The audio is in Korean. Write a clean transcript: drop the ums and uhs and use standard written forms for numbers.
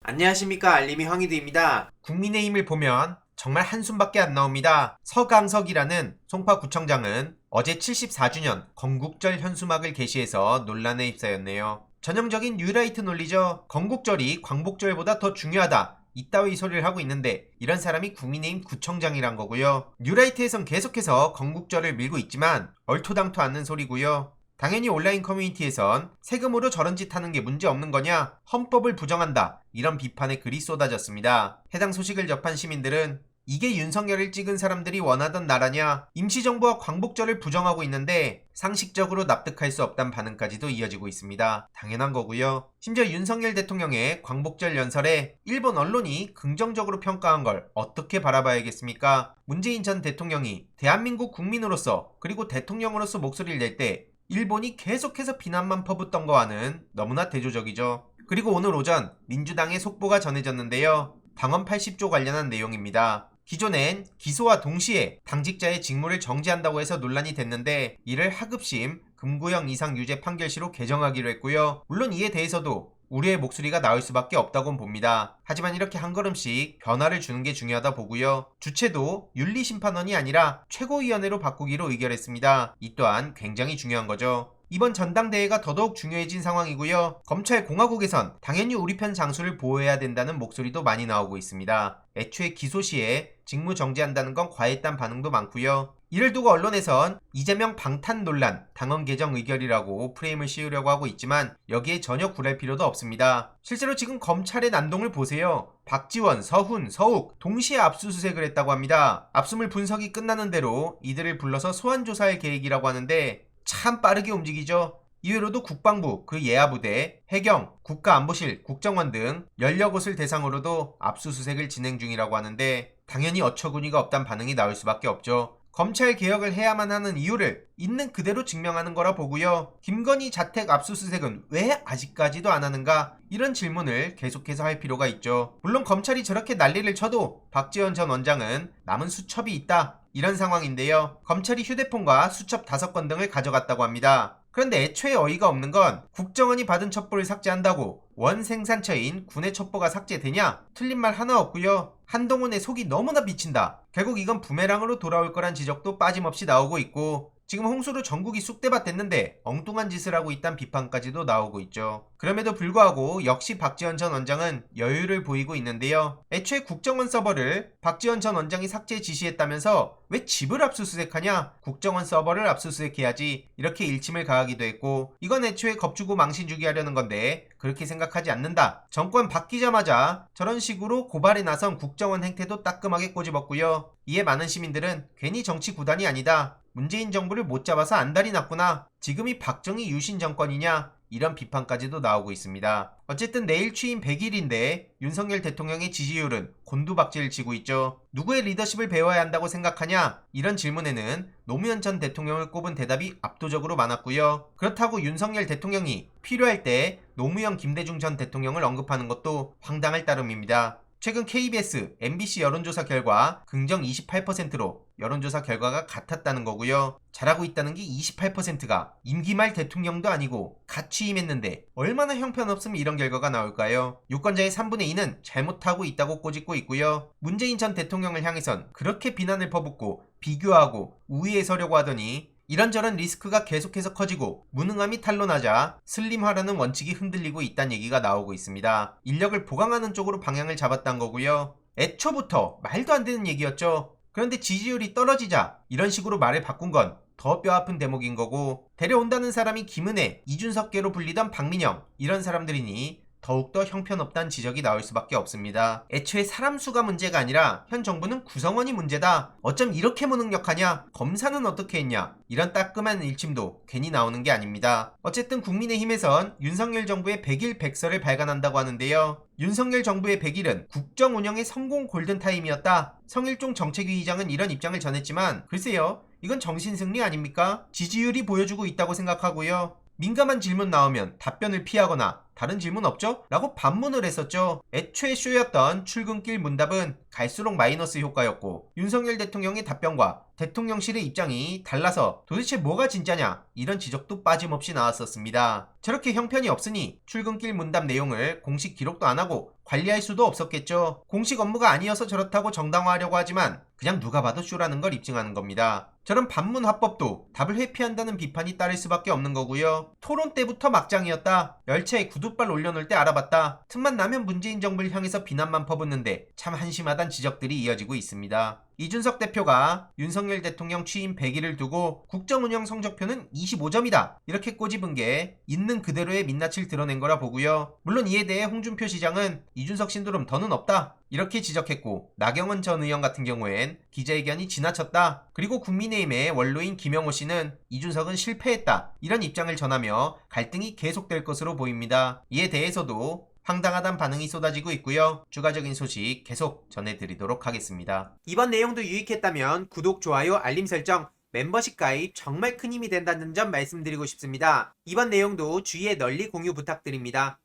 안녕하십니까, 알림이 황희두입니다. 국민의힘을 보면 정말 한숨밖에 안 나옵니다. 서강석이라는 송파구청장은 어제 74주년 건국절 현수막을 게시해서 논란에 휩싸였네요. 전형적인 뉴라이트 논리죠. 건국절이 광복절보다 더 중요하다, 이따위 소리를 하고 있는데 이런 사람이 국민의힘 구청장이란 거고요. 뉴라이트에선 계속해서 건국절을 밀고 있지만 얼토당토 않는 소리고요. 당연히 온라인 커뮤니티에선 세금으로 저런 짓 하는 게 문제 없는 거냐, 헌법을 부정한다, 이런 비판의 글이 쏟아졌습니다. 해당 소식을 접한 시민들은 이게 윤석열을 찍은 사람들이 원하던 나라냐, 임시정부와 광복절을 부정하고 있는데 상식적으로 납득할 수 없다는 반응까지도 이어지고 있습니다. 당연한 거고요. 심지어 윤석열 대통령의 광복절 연설에 일본 언론이 긍정적으로 평가한 걸 어떻게 바라봐야겠습니까? 문재인 전 대통령이 대한민국 국민으로서 그리고 대통령으로서 목소리를 낼 때 일본이 계속해서 비난만 퍼붓던 거와는 너무나 대조적이죠. 그리고 오늘 오전 민주당의 속보가 전해졌는데요. 당헌 80조 관련한 내용입니다. 기존엔 기소와 동시에 당직자의 직무를 정지한다고 해서 논란이 됐는데 이를 하급심 금구형 이상 유죄 판결시로 개정하기로 했고요. 물론 이에 대해서도 우리의 목소리가 나올 수밖에 없다고 봅니다. 하지만 이렇게 한 걸음씩 변화를 주는 게 중요하다 보고요. 주체도 윤리심판원이 아니라 최고위원회로 바꾸기로 의결했습니다. 이 또한 굉장히 중요한 거죠. 이번 전당대회가 더더욱 중요해진 상황이고요. 검찰 공화국에선 당연히 우리 편 장수를 보호해야 된다는 목소리도 많이 나오고 있습니다. 애초에 기소 시에 직무 정지한다는 건 과했다는 반응도 많고요. 이를 두고 언론에선 이재명 방탄 논란, 당헌 개정 의결이라고 프레임을 씌우려고 하고 있지만 여기에 전혀 굴할 필요도 없습니다. 실제로 지금 검찰의 난동을 보세요. 박지원, 서훈, 서욱 동시에 압수수색을 했다고 합니다. 압수물 분석이 끝나는 대로 이들을 불러서 소환조사할 계획이라고 하는데 참 빠르게 움직이죠. 이외로도 국방부, 그 예하부대, 해경, 국가안보실, 국정원 등 연려 곳을 대상으로도 압수수색을 진행 중이라고 하는데 당연히 어처구니가 없단 반응이 나올 수밖에 없죠. 검찰 개혁을 해야만 하는 이유를 있는 그대로 증명하는 거라 보고요. 김건희 자택 압수수색은 왜 아직까지도 안 하는가? 이런 질문을 계속해서 할 필요가 있죠. 물론 검찰이 저렇게 난리를 쳐도 박지원 전 원장은 남은 수첩이 있다, 이런 상황인데요. 검찰이 휴대폰과 수첩 5건 등을 가져갔다고 합니다. 그런데 애초에 어이가 없는 건 국정원이 받은 첩보를 삭제한다고 원 생산처인 군의 첩보가 삭제되냐? 틀린 말 하나 없고요. 한동훈의 속이 너무나 비친다. 결국 이건 부메랑으로 돌아올 거란 지적도 빠짐없이 나오고 있고 지금 홍수로 전국이 쑥대밭 됐는데 엉뚱한 짓을 하고 있다는 비판까지도 나오고 있죠. 그럼에도 불구하고 역시 박지원 전 원장은 여유를 보이고 있는데요. 애초에 국정원 서버를 박지원 전 원장이 삭제 지시했다면서 왜 집을 압수수색하냐? 국정원 서버를 압수수색해야지, 이렇게 일침을 가하기도 했고 이건 애초에 겁주고 망신 주기 하려는 건데 그렇게 생각하지 않는다. 정권 바뀌자마자 저런 식으로 고발에 나선 국정원 행태도 따끔하게 꼬집었고요. 이에 많은 시민들은 괜히 정치 구단이 아니다, 문재인 정부를 못 잡아서 안달이 났구나, 지금이 박정희 유신 정권이냐, 이런 비판까지도 나오고 있습니다. 어쨌든 내일 취임 100일인데 윤석열 대통령의 지지율은 곤두박질을 치고 있죠. 누구의 리더십을 배워야 한다고 생각하냐? 이런 질문에는 노무현 전 대통령을 꼽은 대답이 압도적으로 많았고요. 그렇다고 윤석열 대통령이 필요할 때 노무현 김대중 전 대통령을 언급하는 것도 황당할 따름입니다. 최근 KBS, MBC 여론조사 결과 긍정 28%로 여론조사 결과가 같았다는 거고요. 잘하고 있다는 게 28%가 임기 말 대통령도 아니고 갓 취임했는데 얼마나 형편없으면 이런 결과가 나올까요? 유권자의 3분의 2는 잘못하고 있다고 꼬집고 있고요. 문재인 전 대통령을 향해선 그렇게 비난을 퍼붓고 비교하고 우위에 서려고 하더니 이런저런 리스크가 계속해서 커지고 무능함이 탄로나자 슬림화라는 원칙이 흔들리고 있다는 얘기가 나오고 있습니다. 인력을 보강하는 쪽으로 방향을 잡았다는 거고요. 애초부터 말도 안 되는 얘기였죠. 그런데 지지율이 떨어지자 이런 식으로 말을 바꾼 건 더 뼈아픈 대목인 거고, 데려온다는 사람이 김은혜, 이준석계로 불리던 박민영, 이런 사람들이니 더욱더 형편없다는 지적이 나올 수밖에 없습니다. 애초에 사람 수가 문제가 아니라 현 정부는 구성원이 문제다. 어쩜 이렇게 무능력하냐? 검사는 어떻게 했냐? 이런 따끔한 일침도 괜히 나오는 게 아닙니다. 어쨌든 국민의힘에선 윤석열 정부의 100일 백서를 발간한다고 하는데요. 윤석열 정부의 100일은 국정 운영의 성공 골든타임이었다. 성일종 정책위의장은 이런 입장을 전했지만 글쎄요, 이건 정신승리 아닙니까? 지지율이 보여주고 있다고 생각하고요. 민감한 질문 나오면 답변을 피하거나 다른 질문 없죠? 라고 반문을 했었죠. 애초에 쇼였던 출근길 문답은 갈수록 마이너스 효과였고 윤석열 대통령의 답변과 대통령실의 입장이 달라서 도대체 뭐가 진짜냐 이런 지적도 빠짐없이 나왔었습니다. 저렇게 형편이 없으니 출근길 문답 내용을 공식 기록도 안 하고 관리할 수도 없었겠죠. 공식 업무가 아니어서 저렇다고 정당화하려고 하지만 그냥 누가 봐도 쇼라는 걸 입증하는 겁니다. 저런 반문 화법도 답을 회피한다는 비판이 따를 수밖에 없는 거고요. 토론 때부터 막장이었다. 열차에 구두발 올려놓을 때 알아봤다. 틈만 나면 문재인 정부를 향해서 비난만 퍼붓는데 참 한심하단 지적들이 이어지고 있습니다. 이준석 대표가 윤석열 대통령 취임 100일을 두고 국정운영 성적표는 25점이다. 이렇게 꼬집은 게 있는 그대로의 민낯을 드러낸 거라 보고요. 물론 이에 대해 홍준표 시장은 이준석 신도름 더는 없다. 이렇게 지적했고 나경원 전 의원 같은 경우엔 기자회견이 지나쳤다. 그리고 국민의힘의 원로인 김영호 씨는 이준석은 실패했다. 이런 입장을 전하며 갈등이 계속될 것으로 보입니다. 이에 대해서도 황당하단 반응이 쏟아지고 있고요. 추가적인 소식 계속 전해드리도록 하겠습니다. 이번 내용도 유익했다면 구독, 좋아요, 알림 설정, 멤버십 가입 정말 큰 힘이 된다는 점 말씀드리고 싶습니다. 이번 내용도 주위에 널리 공유 부탁드립니다.